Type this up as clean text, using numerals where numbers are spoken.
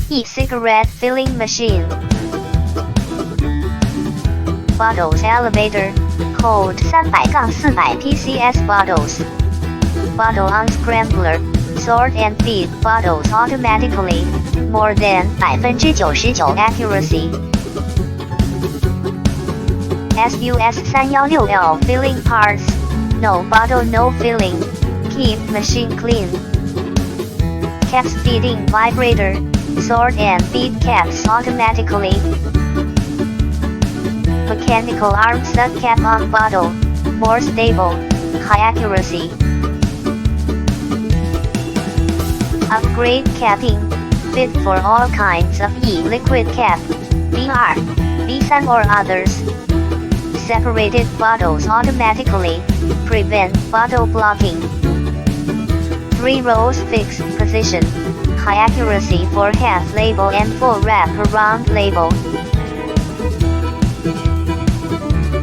E-cigarette filling machine. Bottles elevator, code 300-400 PCS bottles. Bottle unscrambler, sort and feed bottles automatically, more than 99% accuracy. SUS316L filling parts, no bottle no filling, keep machine clean. Caps feeding vibrator, sort and feed caps automatically. Mechanical arm set cap on bottle, more stable, high accuracy. Upgrade capping, fit for all kinds of e-liquid cap, VR, V3 or others. Separated bottles automatically, prevent bottle blocking. 3 rows fixed position, high accuracy for half label and full wrap around label.